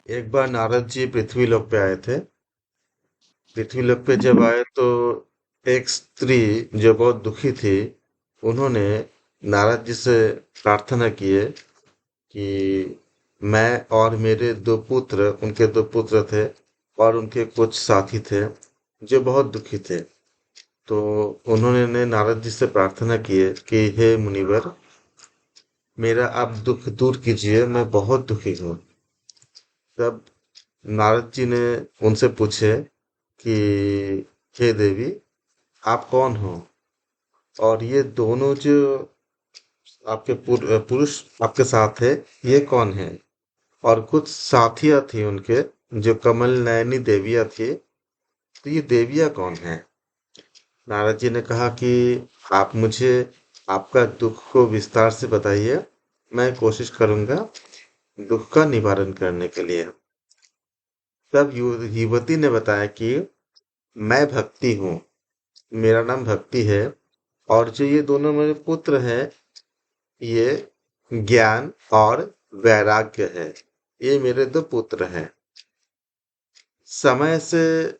एक बार नारद जी पृथ्वी लोक पे आए थे। पृथ्वी लोक पे जब आए तो एक स्त्री जो बहुत दुखी थी, उन्होंने नारद जी से प्रार्थना की है कि मैं और मेरे दो पुत्र, उनके दो पुत्र थे और उनके कुछ साथी थे जो बहुत दुखी थे। तो उन्होंने ने नारद जी से प्रार्थना की है कि हे मुनिवर, मेरा आप दुख दूर कीजिए, मैं बहुत दुखी हूँ। तब नारद जी ने उनसे पूछे कि हे देवी, आप कौन हो और ये दोनों जो आपके पुरुष आपके साथ है, ये कौन है? और कुछ साथियां थी उनके जो कमल नयनी देवियां थी। तो ये देवियां कौन है? नारद जी ने कहा कि आप मुझे आपका दुख को विस्तार से बताइए, मैं कोशिश करूंगा दुख का निवारण करने के लिए। तब युवती ने बताया कि मैं भक्ति हूँ, मेरा नाम भक्ति है, और जो ये दोनों मेरे पुत्र हैं, ये ज्ञान और वैराग्य है। ये मेरे दो पुत्र हैं। समय से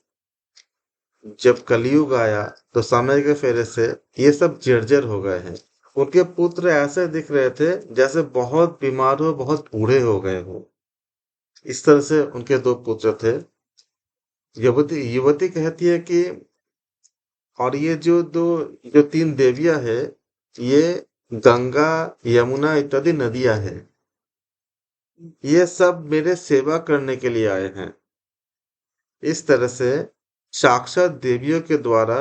जब कलयुग आया तो समय के फेरे से ये सब जर्जर हो गए हैं। उनके पुत्र ऐसे दिख रहे थे जैसे बहुत बीमार हो, बहुत बूढ़े हो गए हो। इस तरह से उनके दो पुत्र थे। युवती युवती कहती है कि और ये जो तीन देवियां है, ये गंगा, यमुना इत्यादि नदियां हैं। ये सब मेरे सेवा करने के लिए आए हैं। इस तरह से साक्षात देवियों के द्वारा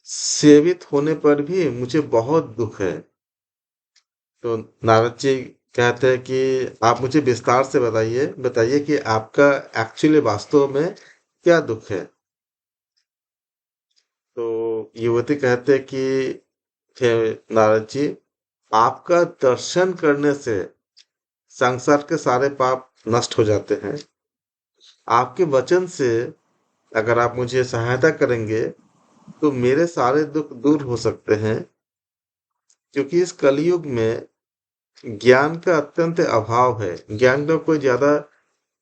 सेवित होने पर भी मुझे बहुत दुख है। तो नारद जी कहते हैं कि आप मुझे विस्तार से बताइए, बताइए कि आपका एक्चुअली वास्तव में क्या दुख है। तो युवती कहते हैं कि हे नारद जी, आपका दर्शन करने से संसार के सारे पाप नष्ट हो जाते हैं। आपके वचन से अगर आप मुझे सहायता करेंगे तो मेरे सारे दुख दूर हो सकते हैं, क्योंकि इस कलयुग में ज्ञान का अत्यंत अभाव है। ज्ञान का कोई ज्यादा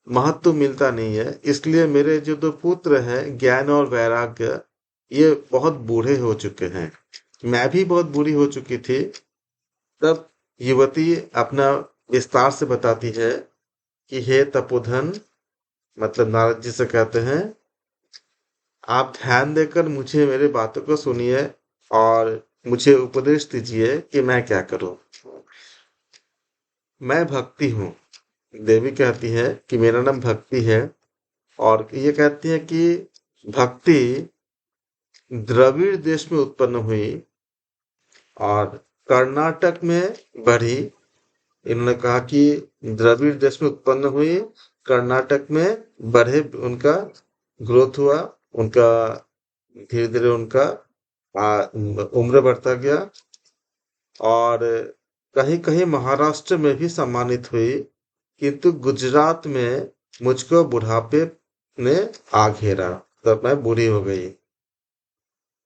महत्व मिलता नहीं है। इसलिए मेरे जो दो पुत्र हैं, ज्ञान और वैराग्य, ये बहुत बूढ़े हो चुके हैं। मैं भी बहुत बूढ़ी हो चुकी थी। तब युवती अपना विस्तार से बताती है कि हे तपोधन, मतलब नारद जी से कहते हैं, आप ध्यान देकर मुझे मेरे बातों को सुनिए और मुझे उपदेश दीजिए कि मैं क्या करूं। मैं भक्ति हूँ। देवी कहती है कि मेरा नाम भक्ति है, और ये कहती है कि भक्ति द्रविड़ देश में उत्पन्न हुई और कर्नाटक में बढ़ी। इन्होंने कहा कि द्रविड़ देश में उत्पन्न हुई, कर्नाटक में बढ़े, उनका ग्रोथ हुआ, उनका धीरे धीरे उनका उम्र बढ़ता गया, और कहीं कहीं महाराष्ट्र में भी सम्मानित हुई। किंतु गुजरात में मुझको बुढ़ापे ने आ घेरा, तब मैं बूढ़ी हो गई।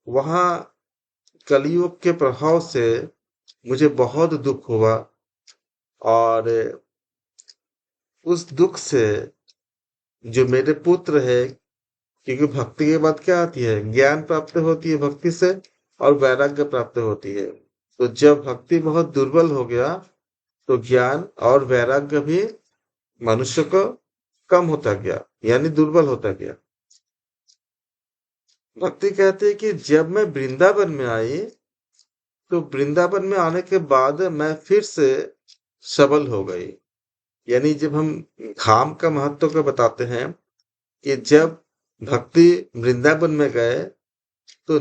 वहां कलयुग के प्रभाव से मुझे बहुत दुख हुआ, और उस दुख से जो मेरे पुत्र है, क्योंकि भक्ति के बाद क्या आती है? ज्ञान प्राप्त होती है भक्ति से, और वैराग्य प्राप्त होती है। तो जब भक्ति बहुत दुर्बल हो गया तो ज्ञान और वैराग्य भी मनुष्य को कम होता गया, यानी दुर्बल होता गया। भक्ति कहते हैं कि जब मैं वृंदावन में आई, तो वृंदावन में आने के बाद मैं फिर से सबल हो गई। यानी जब हम धाम का महत्व को बताते हैं कि जब भक्ति वृंदावन में गए तो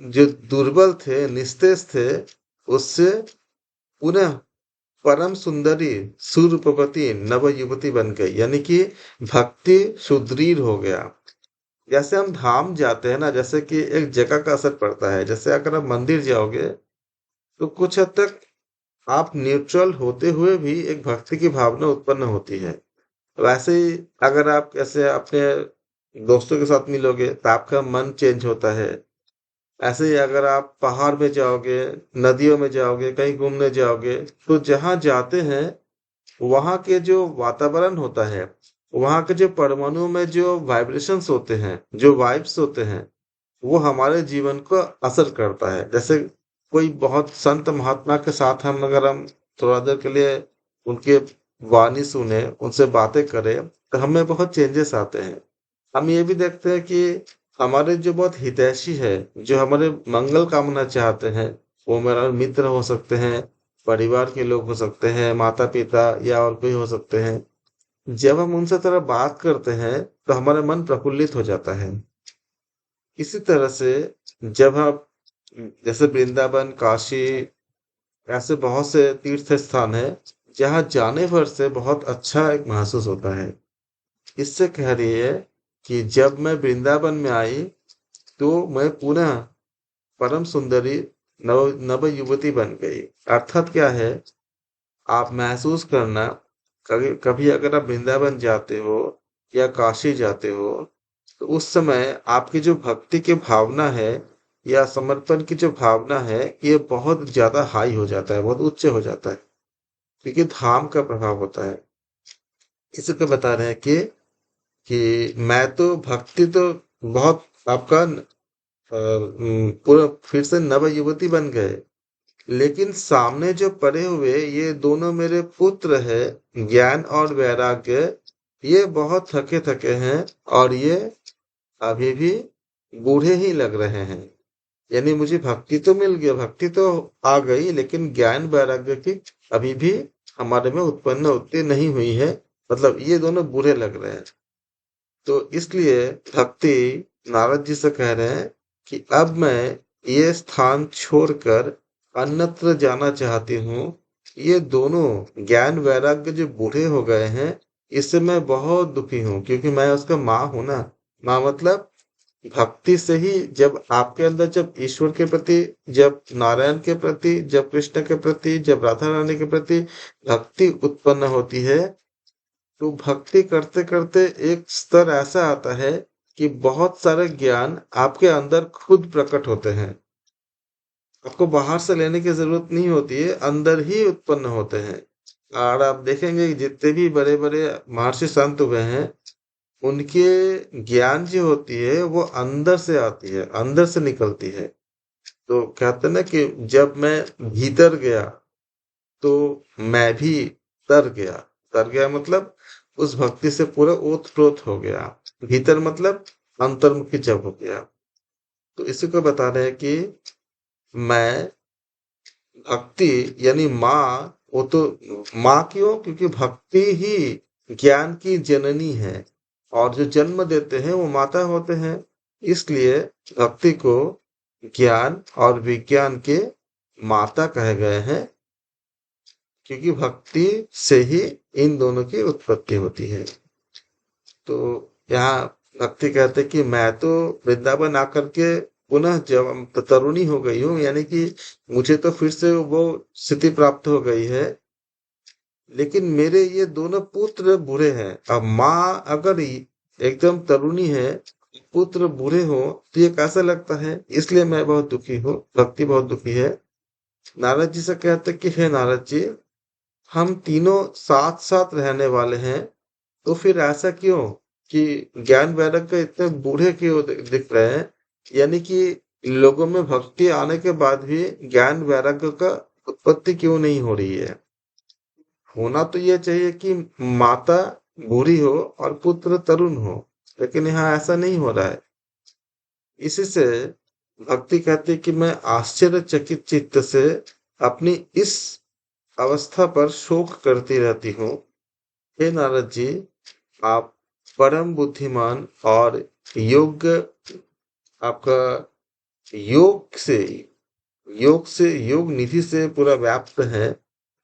जो दुर्बल थे, निस्तेज थे, उससे पुनः परम सुंदरी सुरूपवती नव युवती बन गई। यानी कि भक्ति सुदृढ़ हो गया। जैसे हम धाम जाते हैं ना, जैसे कि एक जगह का असर पड़ता है। जैसे अगर आप मंदिर जाओगे तो कुछ हद तक आप न्यूट्रल होते हुए भी एक भक्ति की भावना उत्पन्न होती है। वैसे ही अगर आप ऐसे अपने दोस्तों के साथ मिलोगे तो आपका मन चेंज होता है। ऐसे ही अगर आप पहाड़ में जाओगे, नदियों में जाओगे, कहीं घूमने जाओगे, तो जहाँ जाते हैं वहाँ के जो वातावरण होता है, वहां के जो परमाणु में जो वाइब्रेशंस होते हैं, जो वाइब्स होते हैं, वो हमारे जीवन को असर करता है। जैसे कोई बहुत संत महात्मा के साथ हम थोड़ा देर के लिए उनके वाणी सुने, उनसे बातें करें, तो हमें बहुत चेंजेस आते हैं। हम ये भी देखते हैं कि हमारे जो बहुत हितैषी है, जो हमारे मंगल कामना चाहते हैं, वो मेरा मित्र हो सकते हैं, परिवार के लोग हो सकते हैं, माता पिता या और कोई हो सकते हैं। जब हम उनसे तरह बात करते हैं तो हमारा मन प्रफुल्लित हो जाता है। इसी तरह से जब आप जैसे वृंदावन, काशी, ऐसे बहुत से तीर्थ स्थान है जहाँ जाने भर से बहुत अच्छा एक महसूस होता है। इससे कह रही है कि जब मैं वृंदावन में आई तो मैं पुनः परम सुंदरी नव नव युवती बन गई। अर्थात क्या है, आप महसूस करना, कभी कभी अगर आप वृंदावन जाते हो या काशी जाते हो, तो उस समय आपकी जो भक्ति की भावना है या समर्पण की जो भावना है, ये बहुत ज्यादा हाई हो जाता है, बहुत उच्च हो जाता है, क्योंकि धाम का प्रभाव होता है। इसी को बता रहे हैं कि मैं तो भक्ति तो बहुत आपका पूरा फिर से नव युवती बन गए, लेकिन सामने जो पड़े हुए ये दोनों मेरे पुत्र है, ज्ञान और वैराग्य, ये बहुत थके थके हैं, और ये अभी भी बूढ़े ही लग रहे हैं। यानी मुझे भक्ति तो मिल गया, भक्ति तो आ गई, लेकिन ज्ञान वैराग्य की अभी भी हमारे में उत्पन्न उतनी नहीं हुई है। मतलब ये दोनों बूढ़े लग रहे हैं। तो इसलिए भक्ति नारद जी से कह रहे हैं कि अब मैं ये स्थान छोड़कर अन्यत्र जाना चाहती हूँ। ये दोनों ज्ञान वैराग्य जो बूढ़े हो गए हैं, इससे मैं बहुत दुखी हूँ, क्योंकि मैं उसका माँ हूं ना। माँ मतलब भक्ति से ही, जब आपके अंदर जब ईश्वर के प्रति, जब नारायण के प्रति, जब कृष्ण के प्रति, जब राधा रानी के प्रति भक्ति उत्पन्न होती है, तो भक्ति करते करते एक स्तर ऐसा आता है कि बहुत सारे ज्ञान आपके अंदर खुद प्रकट होते हैं। आपको बाहर से लेने की जरूरत नहीं होती है, अंदर ही उत्पन्न होते हैं। और आप देखेंगे कि जितने भी बड़े बड़े महर्षि संत हुए हैं, उनके ज्ञान जो होती है वो अंदर से आती है, अंदर से निकलती है। तो कहते हैं ना कि जब मैं भीतर गया तो मैं भी तर गया। तर गया मतलब उस भक्ति से पूरा ओत-प्रोत हो गया। भीतर मतलब अंतर्मुखी जब हो गया। तो इसी को बता रहे हैं कि मैं भक्ति यानी माँ, वो तो माँ क्यों? क्योंकि भक्ति ही ज्ञान की जननी है, और जो जन्म देते हैं वो माता होते हैं। इसलिए भक्ति को ज्ञान और विज्ञान के माता कहे गए हैं, क्योंकि भक्ति से ही इन दोनों की उत्पत्ति होती है। तो यहाँ भक्ति कहते कि मैं तो वृंदावन आकर के पुनः जब तरुणी हो गई हूँ, यानी कि मुझे तो फिर से वो स्थिति प्राप्त हो गई है, लेकिन मेरे ये दोनों पुत्र बूढ़े हैं। अब माँ अगर एकदम तरुणी है, पुत्र बूढ़े हो, तो ये कैसा लगता है? इसलिए मैं बहुत दुखी हूँ, भक्ति बहुत दुखी है। नारद जी से कहते कि हे नारद जी, हम तीनों साथ साथ रहने वाले हैं, तो फिर ऐसा क्यों कि ज्ञान वैराग्य इतने बूढ़े क्यों दिख रहे हैं? यानी कि लोगों में भक्ति आने के बाद भी ज्ञान वैराग्य का उत्पत्ति क्यों नहीं हो रही है? होना तो ये चाहिए कि माता बूढ़ी हो और पुत्र तरुण हो, लेकिन यहाँ ऐसा नहीं हो रहा है। इसी से भक्ति कहती है कि मैं आश्चर्यचकित चित्त से अपनी इस अवस्था पर शोक करती रहती हूँ। हे नारद जी, आप परम बुद्धिमान और योग्य, आपका योग से योग निधि से पूरा व्याप्त है।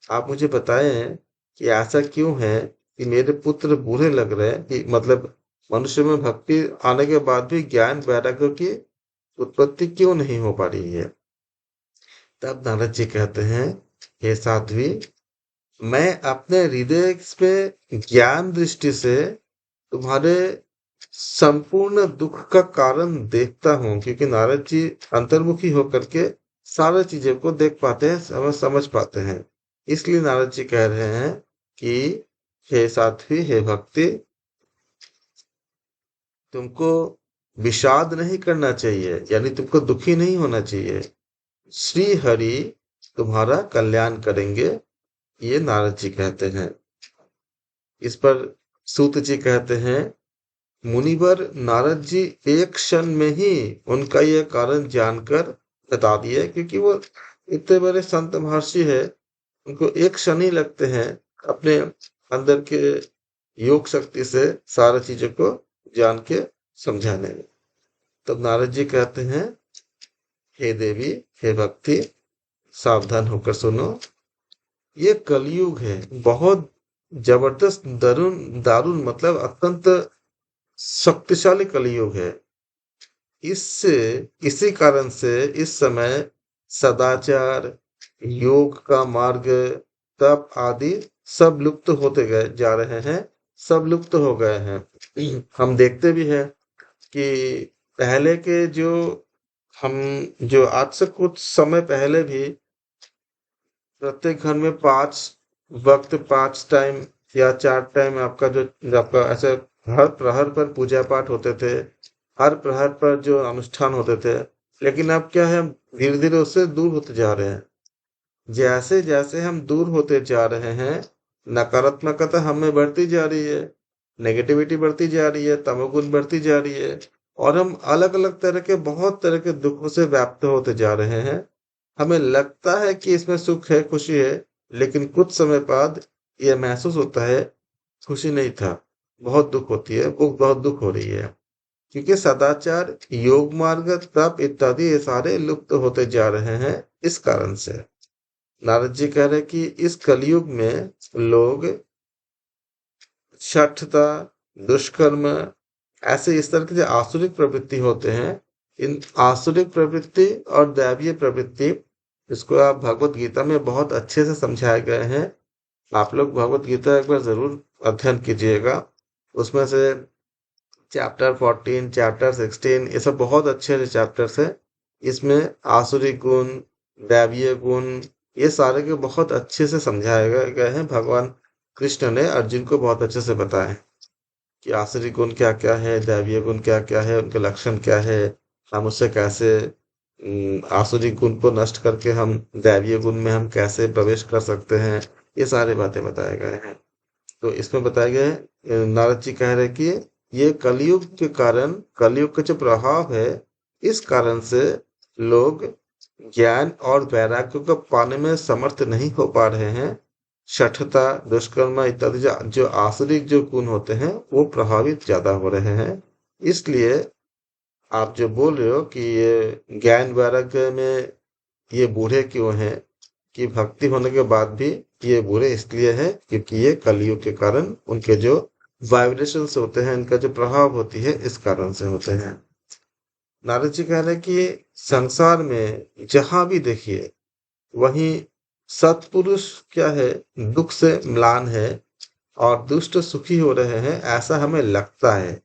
आप मुझे बताएं कि ऐसा क्यों है कि मेरे पुत्र बूढ़े लग रहे हैं, कि मतलब मनुष्य में भक्ति आने के बाद भी ज्ञान वैराग्य की उत्पत्ति क्यों नहीं हो पा रही है? तब नारद जी कहते हैं, हे साध्वी, मैं अपने हृदय पे ज्ञान दृष्टि से तुम्हारे संपूर्ण दुख का कारण देखता हूँ, क्योंकि नारद जी अंतर्मुखी होकर के सारी चीजों को देख पाते हैं, समझ पाते हैं। इसलिए नारद जी कह रहे हैं कि हे साध्वी, हे भक्ति, तुमको विषाद नहीं करना चाहिए, यानी तुमको दुखी नहीं होना चाहिए। श्री हरि तुम्हारा कल्याण करेंगे, ये नारद जी कहते हैं। इस पर सूत जी कहते हैं, मुनिवर नारद जी एक क्षण में ही उनका यह कारण जानकर बता दिए, क्योंकि वो इतने बड़े संत महर्षि है, उनको एक क्षण ही लगते हैं अपने अंदर के योग शक्ति से सारी चीजों को जान के समझाने में। तब नारद जी कहते हैं, हे देवी, हे भक्ति, सावधान होकर सुनो। ये कलयुग है, बहुत जबरदस्त, दारुण दारुण, मतलब अत्यंत शक्तिशाली कलयुग है। इससे इसी कारण से इस समय सदाचार, योग का मार्ग, तप आदि सब लुप्त होते गए जा रहे हैं, सब लुप्त हो गए हैं। हम देखते भी हैं कि पहले के जो हम जो आज से कुछ समय पहले भी प्रत्येक घर में 5 वक्त, 5 टाइम या 4 टाइम आपका जो आपका ऐसे हर प्रहर पर पूजा पाठ होते थे, हर प्रहर पर जो अनुष्ठान होते थे। लेकिन अब क्या है, धीरे धीरे उससे दूर होते जा रहे हैं। जैसे जैसे हम दूर होते जा रहे हैं, नकारात्मकता हमें बढ़ती जा रही है, नेगेटिविटी बढ़ती जा रही है, तमोगुण बढ़ती जा रही है, और हम अलग अलग तरह के, बहुत तरह के दुखों से व्याप्त होते जा रहे हैं। हमें लगता है कि इसमें सुख है, खुशी है, लेकिन कुछ समय बाद यह महसूस होता है खुशी नहीं था, बहुत दुख होती है, वो बहुत दुख हो रही है। क्योंकि सदाचार, योग मार्ग, तप इत्यादि ये सारे लुप्त होते जा रहे हैं इस कारण से। नारद जी कह रहे हैं कि इस कलयुग में लोग शठता, दुष्कर्म, ऐसे इस तरह के जो आसुरिक प्रवृत्ति होते हैं, इन आसुरिक प्रवृत्ति और दैवीय प्रवृत्ति, इसको आप भगवत गीता में बहुत अच्छे से समझाए गए हैं। आप लोग भगवत गीता एक बार जरूर अध्ययन कीजिएगा। उसमें से चैप्टर 14, चैप्टर 16, ये सब बहुत अच्छे अच्छे चैप्टर्स है। इसमें आसुरी गुण, दैवीय गुण, ये सारे के बहुत अच्छे से समझाए गए हैं। भगवान कृष्ण ने अर्जुन को बहुत अच्छे से बताया कि आसुरी गुण क्या क्या है, दैवीय गुण क्या क्या है, उनके लक्षण क्या है, हम उससे कैसे आसुरी गुण को नष्ट करके हम दैवीय गुण में हम कैसे प्रवेश कर सकते हैं, ये सारी बातें बताए गए हैं। तो इसमें बताया गया है, नारद जी कह रहे हैं कि ये कलयुग के कारण, कलयुग का जो प्रभाव है, इस कारण से लोग ज्ञान और वैराग्य को पाने में समर्थ नहीं हो पा रहे हैं। शठता, दुष्कर्म इत्यादि जो जो आसुरिक जो गुण होते हैं, वो प्रभावित ज्यादा हो रहे हैं। इसलिए आप जो बोल रहे हो कि ये ज्ञान वैराग्य में ये बूढ़े क्यों हैं, कि भक्ति होने के बाद भी ये बुरे इसलिए है क्योंकि ये कलयुग के कारण उनके जो वाइब्रेशंस होते हैं, इनका जो प्रभाव होती है, इस कारण से होते हैं। नारद जी कह रहे हैं कि संसार में जहां भी देखिए, वहीं सत्पुरुष क्या है, दुख से म्लान है, और दुष्ट सुखी हो रहे हैं, ऐसा हमें लगता है।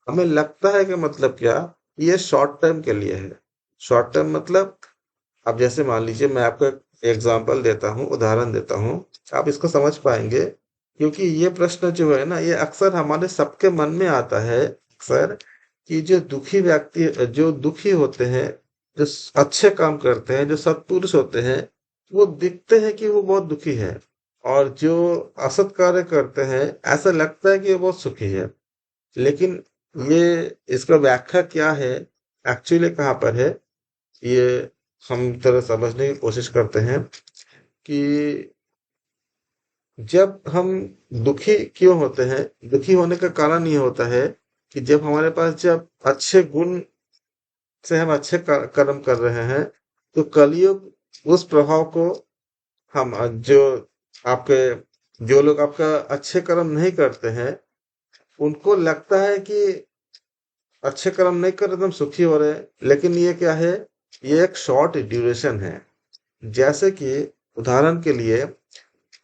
हमें लगता है कि मतलब क्या, ये शॉर्ट टर्म के लिए है। शॉर्ट टर्म मतलब, अब जैसे मान लीजिए, मैं आपको एक एग्जांपल देता हूँ, उदाहरण देता हूँ, आप इसको समझ पाएंगे। क्योंकि ये प्रश्न जो है ना, ये अक्सर हमारे सबके मन में आता है अक्सर, कि जो दुखी व्यक्ति, जो दुखी होते हैं, जो अच्छे काम करते हैं, जो सत्पुरुष होते हैं, वो दिखते हैं कि वो बहुत दुखी है, और जो असत कार्य करते हैं, ऐसा लगता है कि वो बहुत सुखी है। लेकिन ये, इसका व्याख्या क्या है, एक्चुअली कहाँ पर है, ये हम तरह समझने की कोशिश करते हैं कि जब हम दुखी क्यों होते हैं, दुखी होने का कारण ये होता है कि जब हमारे पास, जब अच्छे गुण से हम अच्छे कर्म कर रहे हैं, तो कलयुग उस प्रभाव को, हम जो आपके, जो लोग आपका अच्छे कर्म नहीं करते हैं, उनको लगता है कि अच्छे कर्म नहीं कर रहे तो हम सुखी हो रहे हैं। लेकिन ये क्या है, ये एक शॉर्ट ड्यूरेशन है। जैसे कि उदाहरण के लिए,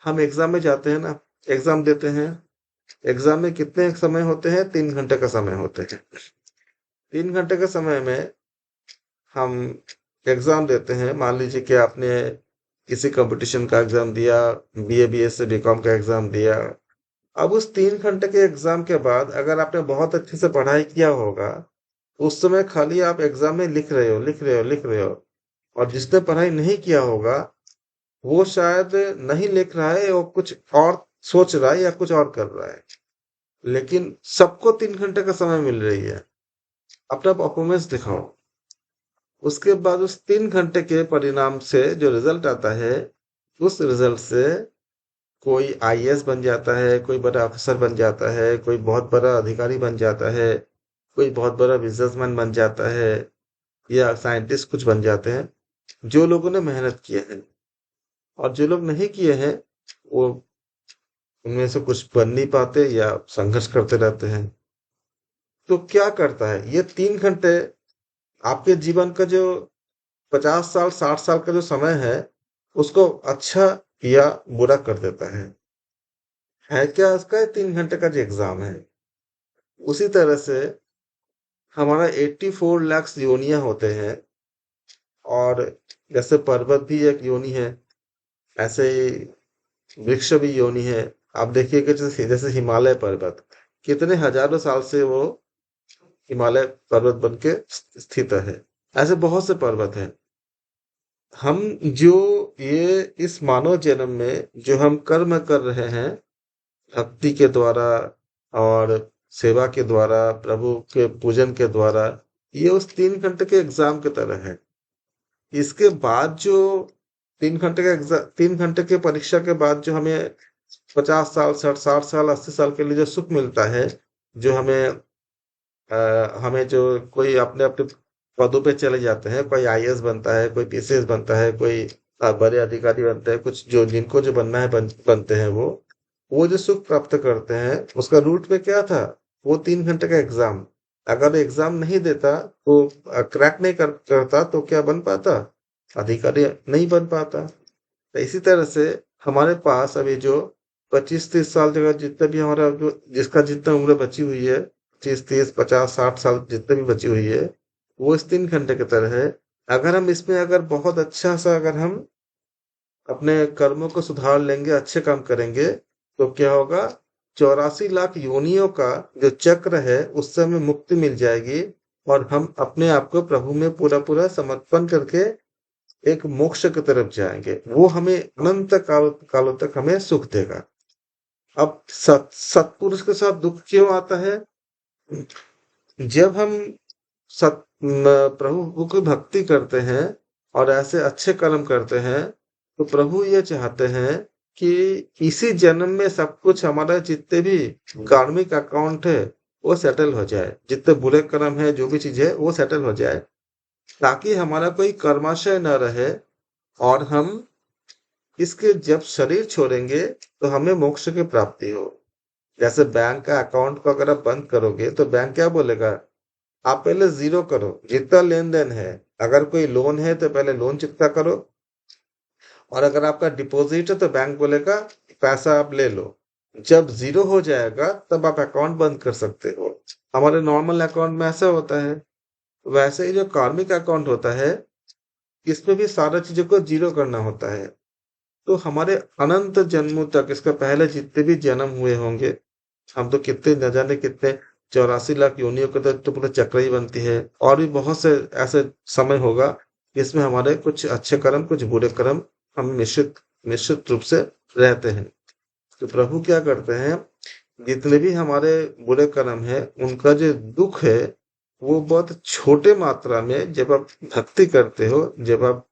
हम एग्जाम में जाते हैं ना, एग्जाम देते हैं। एग्जाम में कितने समय होते हैं, 3 घंटे का समय होते हैं। 3 घंटे के समय में हम एग्जाम देते हैं। मान लीजिए कि आपने किसी कंपटीशन का एग्जाम दिया, बीए बीएस से बीकॉम का एग्जाम दिया, अब उस 3 घंटे के एग्जाम के बाद अगर आपने बहुत अच्छे से पढ़ाई किया होगा, उस समय खाली आप एग्जाम में लिख रहे हो, लिख रहे हो, लिख रहे हो, और जिसने पढ़ाई नहीं किया होगा वो शायद नहीं लिख रहा है, वो कुछ और सोच रहा है या कुछ और कर रहा है। लेकिन सबको 3 घंटे का समय मिल रही है, अपना परफॉर्मेंस दिखाओ। उसके बाद उस 3 घंटे के परिणाम से जो रिजल्ट आता है, उस रिजल्ट से कोई आईएएस बन जाता है, कोई बड़ा अफसर बन जाता है, कोई बहुत बड़ा अधिकारी बन जाता है, कोई बहुत बड़ा बिजनेसमैन बन जाता है, या साइंटिस्ट कुछ बन जाते हैं, जो लोगों ने मेहनत किए हैं। और जो लोग नहीं किए हैं, वो उनमें से कुछ बन नहीं पाते या संघर्ष करते रहते हैं। तो क्या करता है ये 3 घंटे, आपके जीवन का जो 50 साल 60 साल का जो समय है, उसको अच्छा या बुरा कर देता है क्या इसका 3 घंटे का जो एग्जाम है। उसी तरह से हमारा 84 लाख योनियां होते हैं, और जैसे पर्वत भी एक योनि है, ऐसे ही वृक्ष भी योनि है। आप देखिए कि जैसे जैसे हिमालय पर्वत कितने हजारों साल से वो हिमालय पर्वत बन के स्थित है, ऐसे बहुत से पर्वत हैं। हम जो ये इस मानव जन्म में जो हम कर्म कर रहे हैं, भक्ति के द्वारा और सेवा के द्वारा, प्रभु के पूजन के द्वारा, ये उस 3 घंटे के एग्जाम की तरह है। इसके बाद जो 3 घंटे का एग्जाम, 3 घंटे के परीक्षा के बाद जो हमें 50 साल 60 60 साल 80 साल के लिए जो सुख मिलता है, जो हमें जो कोई अपने अपने पदों पे चले जाते हैं, कोई आईएएस बनता है, कोई पीसीएस बनता है, कोई बड़े अधिकारी बनते हैं, कुछ जो जिनको जो बनना है बनते हैं, वो जो सुख प्राप्त करते हैं, उसका रूट में क्या था? वो 3 घंटे का एग्जाम। अगर एग्जाम नहीं देता तो क्रैक नहीं करता तो क्या बन पाता? अधिकारी नहीं बन पाता। तो इसी तरह से हमारे पास अभी जो 25 30 साल जगह जितना भी हमारा जो जिसका जितना उम्र बची हुई है, 25 30 50 60 साल जितने भी बची हुई है, वो इस 3 घंटे की तरह है। अगर हम इसमें अगर बहुत अच्छा सा अगर हम अपने कर्मों को सुधार लेंगे, अच्छे काम करेंगे, तो क्या होगा? 84 लाख योनियों का जो चक्र है उससे हमें मुक्ति मिल जाएगी, और हम अपने आप को प्रभु में पूरा पूरा समर्पण करके एक मोक्ष की तरफ जाएंगे। वो हमें अनंत कालों तक हमें सुख देगा। अब सत्पुरुष के साथ दुख क्यों आता है? जब हम प्रभु की भक्ति करते हैं और ऐसे अच्छे कर्म करते हैं, तो प्रभु ये चाहते हैं कि इसी जन्म में सब कुछ हमारा जितने भी कार्मिक अकाउंट है वो सेटल हो जाए, जितने बुरे कर्म है, जो भी चीज है वो सेटल हो जाए, ताकि हमारा कोई कर्माशय न रहे, और हम इसके जब शरीर छोड़ेंगे तो हमें मोक्ष की प्राप्ति हो। जैसे बैंक का अकाउंट को अगर आप बंद करोगे तो बैंक क्या बोलेगा? आप पहले जीरो करो, जितना लेन देन है। अगर कोई लोन है तो पहले लोन चुकता करो, और अगर आपका डिपॉजिट है तो बैंक बोलेगा पैसा आप ले लो। जब जीरो हो जाएगा तब आप अकाउंट बंद कर सकते हो। हमारे नॉर्मल अकाउंट में ऐसा होता है। वैसे ही जो कार्मिक अकाउंट होता है, इसमें भी सारा चीजों को जीरो करना होता है। तो हमारे अनंत जन्मों तक, इसका पहले जितने भी जन्म हुए होंगे, हम तो कितने न जाने कितने 84 लाख योनियों के तो पूरा चक्र ही बनती है। और भी बहुत से ऐसे समय होगा जिसमें हमारे कुछ अच्छे कर्म कुछ बुरे कर्म हम निश्चित निश्चित रूप से रहते हैं। तो प्रभु क्या करते हैं, जितने भी हमारे बुरे कर्म है उनका जो दुख है, वो बहुत छोटे मात्रा में जब आप भक्ति करते हो, जब आप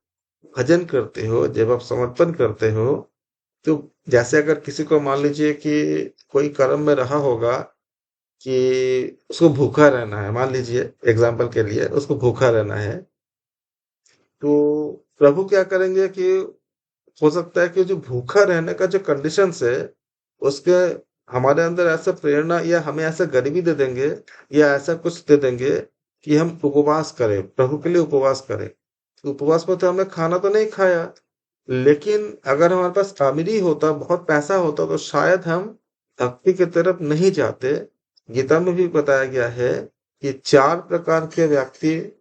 भजन करते हो, जब आप समर्पण करते हो, तो जैसे अगर किसी को मान लीजिए कि कोई कर्म में रहा होगा कि उसको भूखा रहना है, मान लीजिए एग्जाम्पल के लिए उसको भूखा रहना है, तो प्रभु क्या करेंगे कि हो सकता है कि जो भूखा रहने का जो कंडीशंस है, उसके हमारे अंदर ऐसा प्रेरणा या हमें ऐसा गरीबी दे देंगे, या ऐसा कुछ दे देंगे कि हम उपवास करें, प्रभु के लिए उपवास करें। तो उपवास में तो हमने खाना तो नहीं खाया, लेकिन अगर हमारे पास अमीरी होता, बहुत पैसा होता, तो शायद हम भक्ति की तरफ नहीं जाते। गीता में भी बताया गया है कि 4 प्रकार के व्यक्ति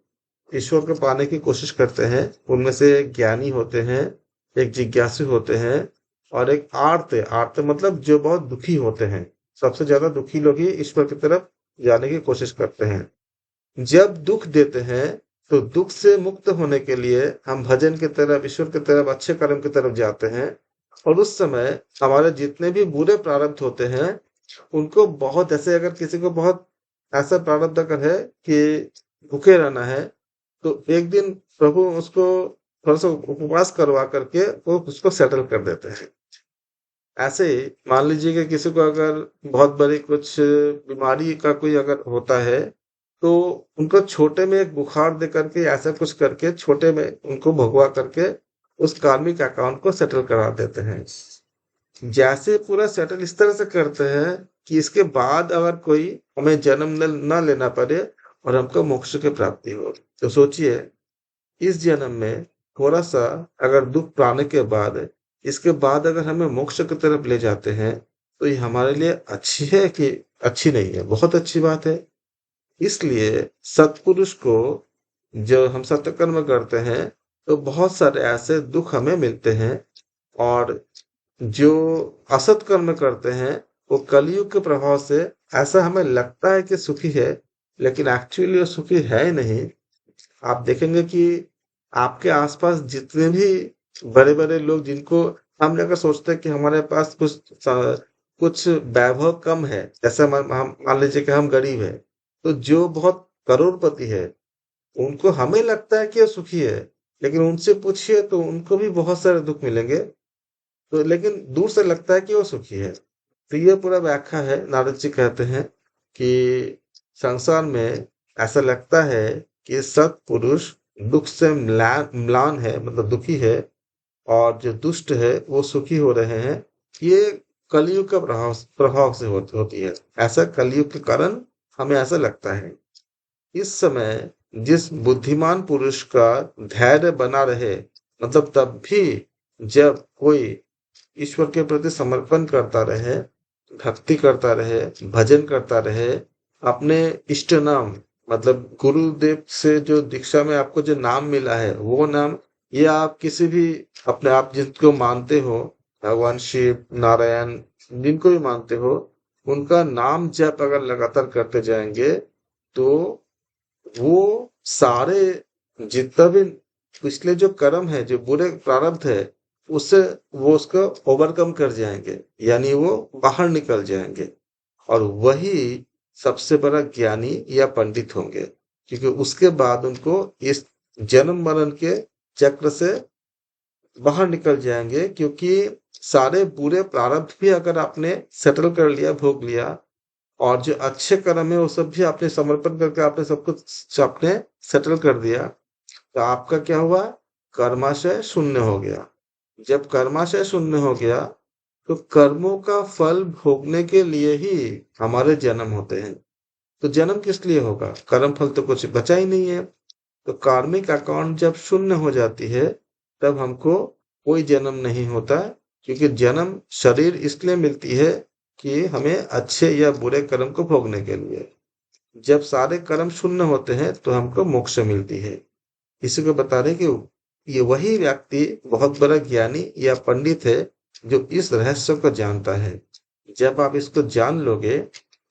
ईश्वर को पाने की कोशिश करते हैं। उनमें से एक ज्ञानी होते हैं, एक जिज्ञासु होते हैं, और एक आर्त है। आर्त मतलब जो बहुत दुखी होते हैं। सबसे ज्यादा दुखी लोग ही ईश्वर की तरफ जाने की कोशिश करते हैं। जब दुख देते हैं तो दुख से मुक्त होने के लिए हम भजन की तरफ, ईश्वर की तरफ, अच्छे कर्म की तरफ जाते हैं। और उस समय हमारे जितने भी बुरे प्रारब्ध होते हैं उनको बहुत, जैसे अगर किसी को बहुत ऐसा प्रारब्ध अगर है कि भूखे रहना है, तो एक दिन प्रभु उसको थोड़ा सा उपवास करवा करके वो उसको सेटल कर देते हैं। ऐसे ही मान लीजिए कि किसी को अगर बहुत बड़ी कुछ बीमारी का कोई अगर होता है, तो उनको छोटे में एक बुखार दे करके, ऐसा कुछ करके छोटे में उनको भगवा करके उस कार्मिक अकाउंट को सेटल करा देते हैं। जैसे पूरा सेटल इस तरह से करते हैं कि इसके बाद अगर कोई हमें जन्म न लेना पड़े और हमको मोक्ष की प्राप्ति हो। तो सोचिए, इस जन्म में थोड़ा सा अगर दुख पाने के बाद, इसके बाद अगर हमें मोक्ष की तरफ ले जाते हैं, तो ये हमारे लिए अच्छी है कि अच्छी नहीं है? बहुत अच्छी बात है। इसलिए सत्पुरुष को, जो हम सत्कर्म करते हैं, तो बहुत सारे ऐसे दुख हमें मिलते हैं। और जो असत कर्म करते हैं वो कलयुग के प्रभाव से ऐसा हमें लगता है कि सुखी है, लेकिन एक्चुअली वो सुखी है ही नहीं। आप देखेंगे कि आपके आसपास जितने भी बड़े बड़े लोग, जिनको हम अगर सोचते हैं कि हमारे पास कुछ वैभव कम है, जैसे हम मान लीजिए कि हम गरीब है, तो जो बहुत करोड़पति है उनको हमें लगता है कि वो सुखी है, लेकिन उनसे पूछिए तो उनको भी बहुत सारे दुख मिलेंगे। तो लेकिन दूर से लगता है कि वो सुखी है। तो ये पूरा व्याख्या है। नारद जी कहते हैं कि संसार में ऐसा लगता है कि सत्पुरुष दुख से म्लान है, मतलब दुखी है, और जो दुष्ट है वो सुखी हो रहे हैं। ये कलयुग का प्रभाव प्रभाव से होती है। ऐसा कलयुग के कारण हमें ऐसा लगता है। इस समय जिस बुद्धिमान पुरुष का धैर्य बना रहे, मतलब तब भी जब कोई ईश्वर के प्रति समर्पण करता रहे, भक्ति करता रहे, भजन करता रहे, अपने इष्ट नाम, मतलब गुरुदेव से जो दीक्षा में आपको जो नाम मिला है वो नाम, या आप किसी भी अपने आप जिनको मानते हो, भगवान शिव, नारायण, जिनको भी मानते हो, उनका नाम जप अगर लगातार करते जाएंगे, तो वो सारे जितना भी पिछले जो कर्म है, जो बुरे प्रारब्ध है, उससे वो उसको ओवरकम कर जाएंगे, यानी वो बाहर निकल जाएंगे। और वही सबसे बड़ा ज्ञानी या पंडित होंगे, क्योंकि उसके बाद उनको इस जन्म मरण के चक्र से बाहर निकल जाएंगे। क्योंकि सारे बुरे प्रारब्ध भी अगर आपने सेटल कर लिया, भोग लिया, और जो अच्छे कर्म है वो सब भी आपने समर्पण करके आपने सब कुछ आपने सेटल कर दिया, तो आपका क्या हुआ? कर्माशय शून्य हो गया। जब कर्माशय शून्य हो गया, तो कर्मों का फल भोगने के लिए ही हमारे जन्म होते हैं। तो जन्म किस लिए होगा? कर्म फल तो कुछ बचा ही नहीं है। तो कार्मिक अकाउंट जब शून्य हो जाती है, तब हमको कोई जन्म नहीं होता। क्योंकि जन्म शरीर इसलिए मिलती है कि हमें अच्छे या बुरे कर्म को भोगने के लिए। जब सारे कर्म शून्य होते हैं तो हमको मोक्ष मिलती है। इसी को बता रहे कि ये वही व्यक्ति बहुत बड़ा ज्ञानी या पंडित है जो इस रहस्य को जानता है। जब आप इसको जान लोगे,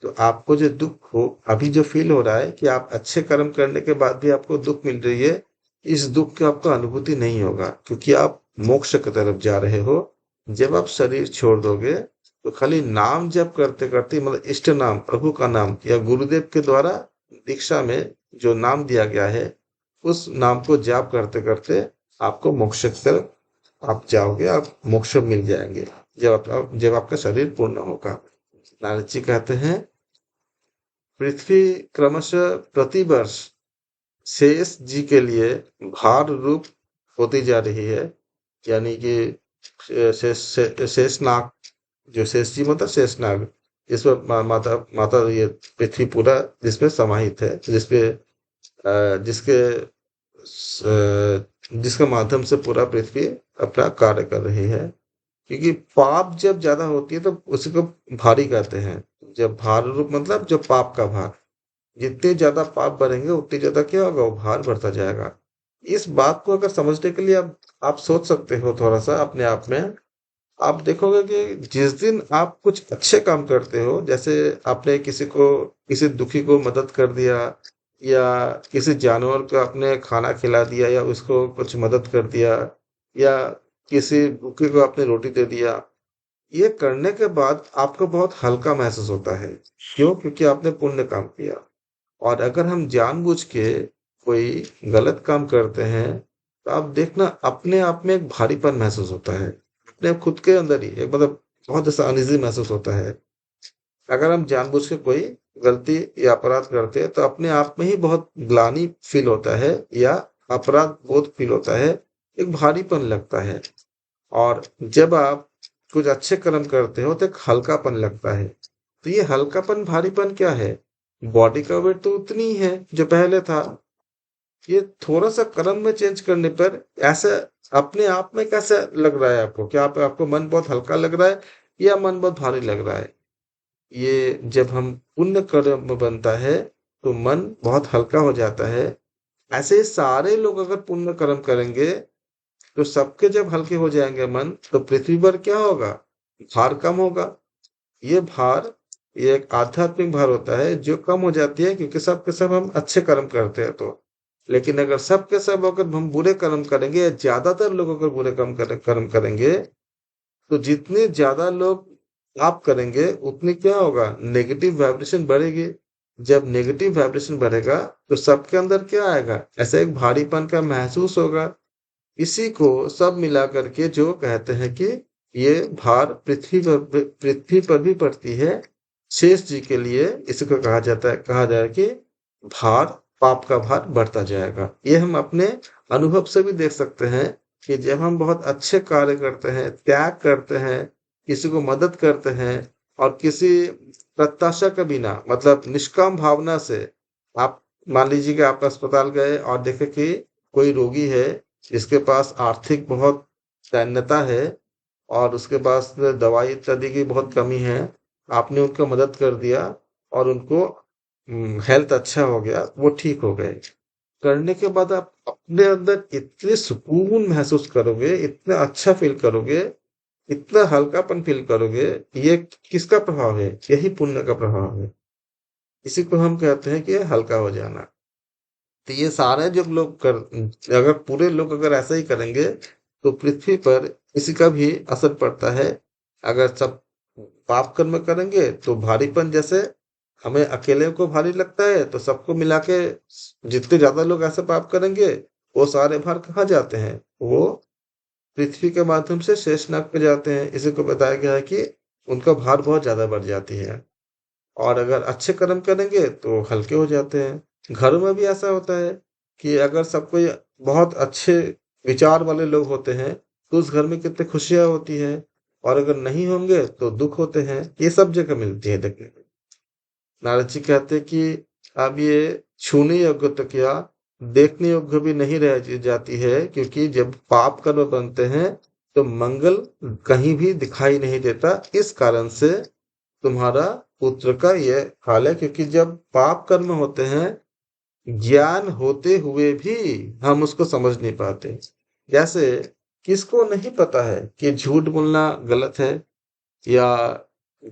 तो आपको जो दुख हो, अभी जो फील हो रहा है कि आप अच्छे कर्म करने के बाद भी आपको दुख मिल रही है, इस दुख की आपको अनुभूति नहीं होगा, क्योंकि आप मोक्ष की तरफ जा रहे हो। जब आप शरीर छोड़ दोगे, तो खाली नाम जप करते करते, मतलब इष्ट नाम, प्रभु का नाम, या गुरुदेव के द्वारा दीक्षा में जो नाम दिया गया है, उस नाम को जाप करते करते आपको मोक्ष की तरफ आप जाओगे, आप मोक्ष मिल जाएंगे जब आपका शरीर पूर्ण होगा। नारद जी कहते हैं, पृथ्वी क्रमशः प्रतिवर्ष शेष जी के लिए भार रूप होती जा रही है। यानी कि शेषनाग, जो शेष जी मतलब शेषनाग, जिसमें माता माता ये पृथ्वी पूरा जिसमें समाहित है, जिसपे जिसके जिसके माध्यम से पूरा पृथ्वी अपना कार्य कर रही है। क्योंकि पाप जब ज्यादा होती है तो उसी को भारी कहते हैं। जब भार रूप मतलब जो पाप का भार, जितने ज्यादा पाप बढ़ेंगे उतनी ज्यादा क्या होगा? वो भार बढ़ता जाएगा। इस बात को अगर समझने के लिए आप सोच सकते हो थोड़ा सा अपने आप में, आप देखोगे कि जिस दिन आप कुछ अच्छे काम करते हो, जैसे आपने किसी दुखी को मदद कर दिया, या किसी जानवर को आपने खाना खिला दिया, या उसको कुछ मदद कर दिया, या किसी भूखे को आपने रोटी दे दिया, ये करने के बाद आपको बहुत हल्का महसूस होता है। क्यों? क्योंकि आपने पुण्य काम किया। और अगर हम जानबूझ के कोई गलत काम करते हैं, तो आप देखना अपने आप में एक भारीपन महसूस होता है, अपने खुद के अंदर ही एक मतलब बहुत ऐसा अनईजी महसूस होता है। अगर हम जानबूझ के कोई गलती या अपराध करते हैं, तो अपने आप में ही बहुत ग्लानि फील होता है, या अपराध बोध फील होता है, एक भारीपन लगता है। और जब आप कुछ अच्छे कर्म करते हो तो एक हल्कापन लगता है। तो ये हल्कापन भारीपन क्या है? बॉडी का वेट तो उतनी ही है जो पहले था। ये थोड़ा सा कर्म में चेंज करने पर ऐसा अपने आप में कैसा लग रहा है आपको? क्या आपको मन बहुत हल्का लग रहा है, या मन बहुत भारी लग रहा है? ये जब हम पुण्य कर्म बनता है तो मन बहुत हल्का हो जाता है। ऐसे ही सारे लोग अगर पुण्य कर्म करेंगे, तो सबके जब हल्के हो जाएंगे मन, तो पृथ्वी पर क्या होगा? भार कम होगा। ये भार, ये एक आध्यात्मिक भार होता है जो कम हो जाती है, क्योंकि सब के सब हम अच्छे कर्म करते हैं तो। लेकिन अगर सब के सब अगर हम बुरे कर्म करेंगे, या ज्यादातर लोग अगर बुरे कर्म करेंगे, तो जितने ज्यादा लोग पाप करेंगे, उतनी क्या होगा? नेगेटिव वाइब्रेशन बढ़ेगी। जब नेगेटिव वाइब्रेशन बढ़ेगा, तो सबके अंदर क्या आएगा? ऐसा एक भारीपन का महसूस होगा। इसी को सब मिला करके जो कहते हैं कि ये भार पृथ्वी पर भी पड़ती है। शेष जी के लिए इसको कहा जाए कि भार, पाप का भार बढ़ता जाएगा। ये हम अपने अनुभव से भी देख सकते हैं कि जब हम बहुत अच्छे कार्य करते हैं, त्याग करते हैं, किसी को मदद करते हैं, और किसी प्रत्याशा के बिना, मतलब निष्काम भावना से, आप मान लीजिए कि आप अस्पताल गए और देखे कि कोई रोगी है जिसके पास आर्थिक बहुत दैन्यता है, और उसके पास दवाई इत्यादि की बहुत कमी है। आपने उनका मदद कर दिया, और उनको हेल्थ अच्छा हो गया, वो ठीक हो गए। करने के बाद आप अपने अंदर इतने सुकून महसूस करोगे, इतना अच्छा फील करोगे, इतना हल्कापन फील करोगे। ये किसका प्रभाव है? यही पुण्य का प्रभाव है। इसी को हम कहते हैं कि हल्का हो जाना। तो ये सारे जो लोग कर अगर पूरे लोग अगर ऐसा ही करेंगे, तो पृथ्वी पर किसी का भी असर पड़ता है। अगर सब पाप कर्म करेंगे, तो भारीपन जैसे हमें अकेले को भारी लगता है, तो सबको मिला के जितने ज्यादा लोग ऐसे पाप करेंगे, वो सारे भार कहाँ जाते हैं? वो पृथ्वी के माध्यम से शेषनाग पे जाते हैं। इसी को बताया गया है कि उनका भार बहुत ज्यादा बढ़ जाती है। और अगर अच्छे कर्म करेंगे तो हल्के हो जाते हैं। घरों में भी ऐसा होता है कि अगर सब कोई बहुत अच्छे विचार वाले लोग होते हैं, तो उस घर में कितनी खुशियां होती है। और अगर नहीं होंगे तो दुख होते हैं। ये सब जगह मिलती है देखने को। नारद जी कहते हैं कि अब ये छूने योग्य तो क्या, देखने योग्य भी नहीं रह जाती है, क्योंकि जब पाप कर्म बनते हैं, तो मंगल कहीं भी दिखाई नहीं देता। इस कारण से तुम्हारा पुत्र का ये हाल है, क्योंकि जब पाप कर्म होते हैं, ज्ञान होते हुए भी हम उसको समझ नहीं पाते। जैसे किसको नहीं पता है कि झूठ बोलना गलत है, या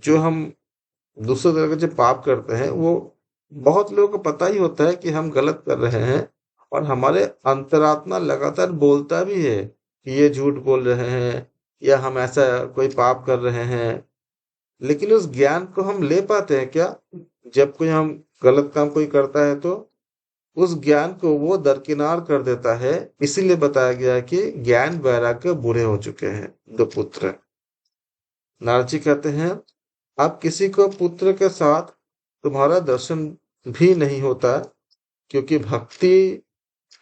जो हम दूसरे तरह के जो पाप करते हैं, वो बहुत लोगों को पता ही होता है कि हम गलत कर रहे हैं, और हमारे अंतरात्मा लगातार बोलता भी है कि ये झूठ बोल रहे हैं, या हम ऐसा कोई पाप कर रहे हैं। लेकिन उस ज्ञान को हम ले पाते हैं क्या? जब कोई हम गलत काम कोई करता है, तो उस ज्ञान को वो दरकिनार कर देता है। इसीलिए बताया गया है कि ज्ञान वैराग्य बूढ़े हो चुके हैं दो पुत्र। नारद जी कहते हैं, आप किसी को पुत्र के साथ तुम्हारा दर्शन भी नहीं होता, क्योंकि भक्ति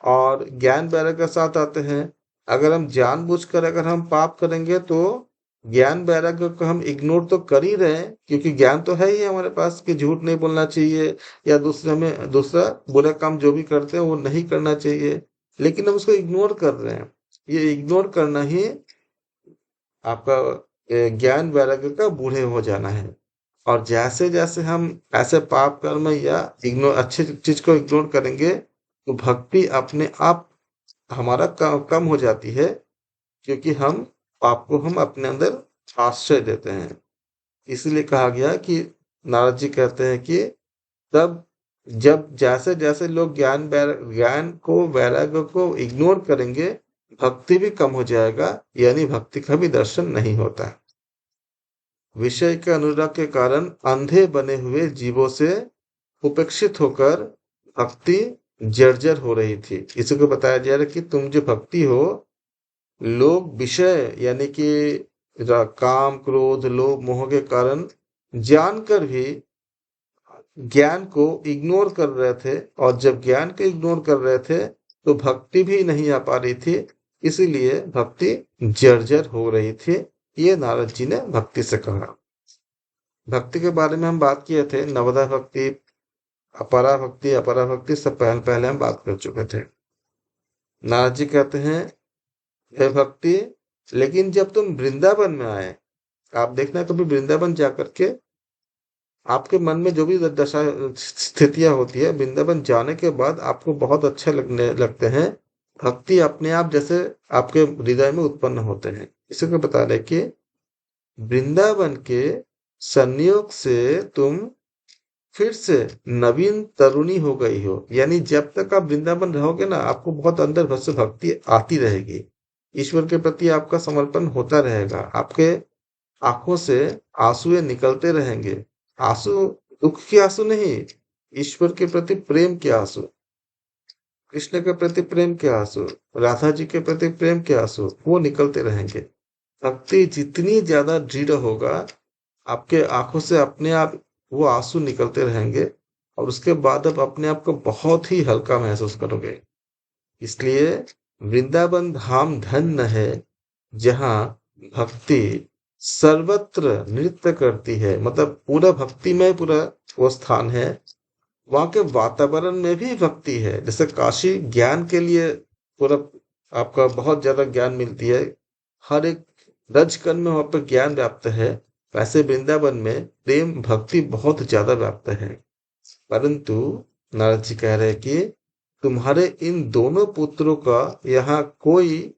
और ज्ञान वैराग्य के साथ आते हैं। अगर हम जानबूझकर अगर हम पाप करेंगे, तो ज्ञान वैराग्य को हम इग्नोर तो कर ही रहे हैं, क्योंकि ज्ञान तो है ही हमारे पास कि झूठ नहीं बोलना चाहिए, या दूसरा बुरा काम जो भी करते हैं वो नहीं करना चाहिए। लेकिन हम उसको इग्नोर कर रहे हैं। ये इग्नोर करना ही आपका ज्ञान वैराग्य का बूढ़े हो जाना है। और जैसे जैसे हम ऐसे पाप कर्म या इग्नोर अच्छी चीज को इग्नोर करेंगे, तो भक्ति अपने आप हमारा कम हो जाती है, क्योंकि हम पाप को हम अपने अंदर आश्रय देते हैं। इसीलिए कहा गया कि नारद जी कहते हैं कि तब जब जैसे जैसे लोग ज्ञान को वैराग्य को इग्नोर करेंगे, भक्ति भी कम हो जाएगा, यानी भक्ति का भी दर्शन नहीं होता। विषय के अनुराग के कारण अंधे बने हुए जीवों से उपेक्षित होकर भक्ति जर्जर हो रही थी। इसी को बताया जा रहा है कि तुम जो भक्ति हो, लोग विषय यानी कि काम क्रोध लोभ मोह के कारण जानकर भी ज्ञान को इग्नोर कर रहे थे, और जब ज्ञान को इग्नोर कर रहे थे तो भक्ति भी नहीं आ पा रही थी, इसीलिए भक्ति जर्जर हो रही थी। ये नारद जी ने भक्ति से कहा। भक्ति के बारे में हम बात किए थे, नवधा भक्ति, अपरा भक्ति सब पहले पहले हम बात कर चुके थे। नारद जी कहते हैं, हे भक्ति, लेकिन जब तुम वृंदावन में आए, आप देखना कभी वृंदावन जाकर के आपके मन में जो भी दशा स्थितियां होती है, वृंदावन जाने के बाद आपको बहुत अच्छे लगने लगते हैं। भक्ति अपने आप जैसे आपके हृदय में उत्पन्न होते हैं। इसी को बता रहे कि वृंदावन के संयोग से तुम फिर से नवीन तरुणी हो गई हो। यानी जब तक आप वृंदावन रहोगे ना, आपको बहुत अंदर से भक्ति आती रहेगी, ईश्वर के प्रति आपका समर्पण होता रहेगा, आपके आंखों से आंसुएं निकलते रहेंगे। आंसू दुख के आंसू नहीं, ईश्वर के प्रति प्रेम के आंसू, कृष्ण के प्रति प्रेम के आंसू, राधा जी के प्रति प्रेम के आंसू, वो निकलते रहेंगे। भक्ति जितनी ज्यादा दृढ़ होगा, आपके आंखों से अपने आप वो आंसू निकलते रहेंगे, और उसके बाद आप अपने आप को बहुत ही हल्का महसूस करोगे। इसलिए वृंदावन धाम धन्य है, जहाँ भक्ति सर्वत्र नृत्य करती है। मतलब पूरा भक्ति में पूरा वो स्थान है। वहां के वातावरण में भी भक्ति है। जैसे काशी ज्ञान के लिए पूरा आपका बहुत ज्यादा ज्ञान मिलती है, हर एक रज कण में वहां पर ज्ञान व्याप्त है। वैसे वृंदावन में प्रेम भक्ति बहुत ज्यादा व्याप्त है। परंतु नारद जी कह रहे हैं कि तुम्हारे इन दोनों पुत्रों का यहाँ कोई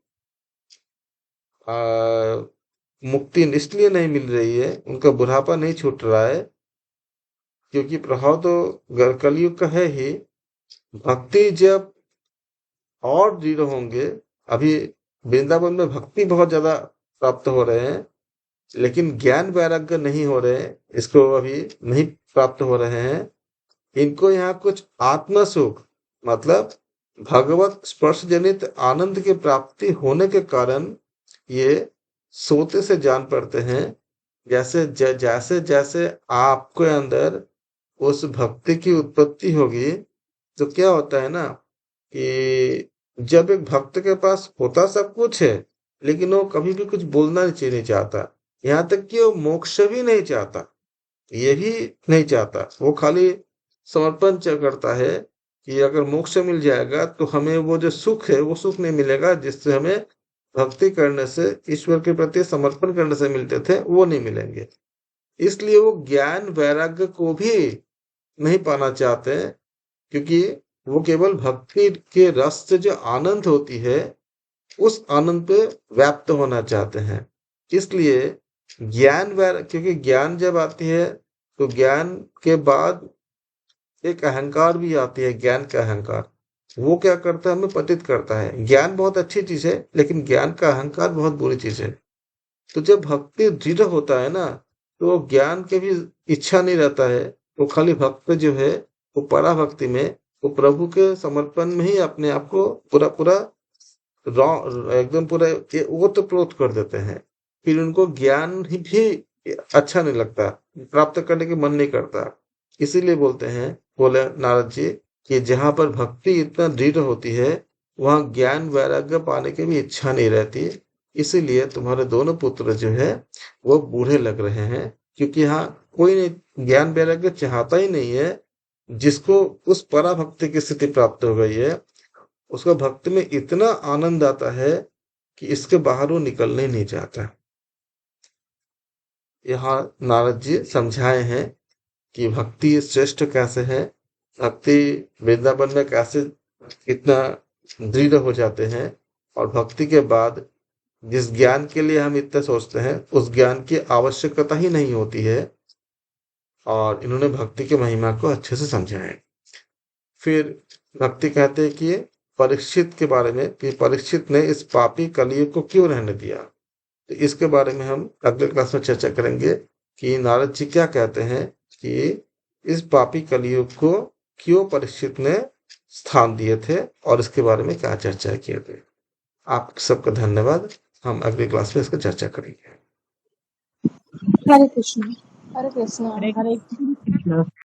आ, मुक्ति इसलिए नहीं मिल रही है, उनका बुढ़ापा नहीं छूट रहा है, क्योंकि प्रभाव तो कलयुग का है ही। भक्ति जब और दृढ़ होंगे, अभी वृंदावन में भक्ति बहुत ज्यादा प्राप्त हो रहे हैं, लेकिन ज्ञान वैराग्य नहीं हो रहे हैं, इसको अभी नहीं प्राप्त हो रहे हैं। इनको यहाँ कुछ आत्म सुख, मतलब भगवत स्पर्श जनित आनंद की प्राप्ति होने के कारण ये सोते से जान पड़ते हैं। जैसे जैसे आपके अंदर उस भक्ति की उत्पत्ति होगी, तो क्या होता है ना कि जब एक भक्त के पास होता सब कुछ है, लेकिन वो कभी भी कुछ बोलना नहीं चाहता, यहाँ तक कि वो मोक्ष भी नहीं चाहता, ये भी नहीं चाहता, वो खाली समर्पण करता है कि अगर मोक्ष मिल जाएगा तो हमें वो जो सुख है वो सुख नहीं मिलेगा, जिससे हमें भक्ति करने से, ईश्वर के प्रति समर्पण करने से मिलते थे, वो नहीं मिलेंगे। इसलिए वो ज्ञान वैराग्य को भी नहीं पाना चाहते हैं, क्योंकि वो केवल भक्ति के रस से जो आनंद होती है, उस आनंद पे व्याप्त होना चाहते हैं। इसलिए क्योंकि ज्ञान जब आती है तो ज्ञान के बाद एक अहंकार भी आती है, ज्ञान का अहंकार। वो क्या करता है, हमें पतित करता है। ज्ञान बहुत अच्छी चीज है, लेकिन ज्ञान का अहंकार बहुत बुरी चीज है। तो जब भक्ति दृढ़ होता है ना, तो वो ज्ञान के भी इच्छा नहीं रहता है। वो खाली भक्त जो है, वो परा भक्ति में, वो प्रभु के समर्पण में ही अपने आप को पूरा पूरा एकदम पूरा ओतप्रोत कर देते हैं। फिर उनको ज्ञान ही भी अच्छा नहीं लगता, प्राप्त करने की मन नहीं करता। इसीलिए बोले नारद जी कि जहां पर भक्ति इतना दृढ़ होती है, वहां ज्ञान वैराग्य पाने की भी इच्छा नहीं रहती। इसीलिए तुम्हारे दोनों पुत्र जो है वो बूढ़े लग रहे हैं, क्योंकि यहाँ कोई नहीं ज्ञान वैराग्य चाहता ही नहीं है। जिसको उस परा भक्ति की स्थिति प्राप्त हो गई है, उसका भक्ति में इतना आनंद आता है कि इसके बाहर वो निकलने ही नहीं चाहता। यहाँ नारद जी समझाए हैं कि भक्ति श्रेष्ठ कैसे है, भक्ति वृंदावन में कैसे इतना दृढ़ हो जाते हैं, और भक्ति के बाद जिस ज्ञान के लिए हम इतना सोचते हैं उस ज्ञान की आवश्यकता ही नहीं होती है। और इन्होंने भक्ति की महिमा को अच्छे से समझा है। फिर भक्ति कहते हैं कि परीक्षित के बारे में, कि परीक्षित ने इस पापी कलयुग को क्यों रहने दिया। तो इसके बारे में हम अगले क्लास में चर्चा करेंगे कि नारद जी क्या कहते हैं कि इस पापी कलयुग को क्यों परीक्षित ने स्थान दिए थे और इसके बारे में क्या चर्चा किए थे। आप सबका धन्यवाद। हम अगली क्लास में इसका चर्चा करेंगे। हरे कृष्ण। हरे कृष्णा। हरे कृष्ण।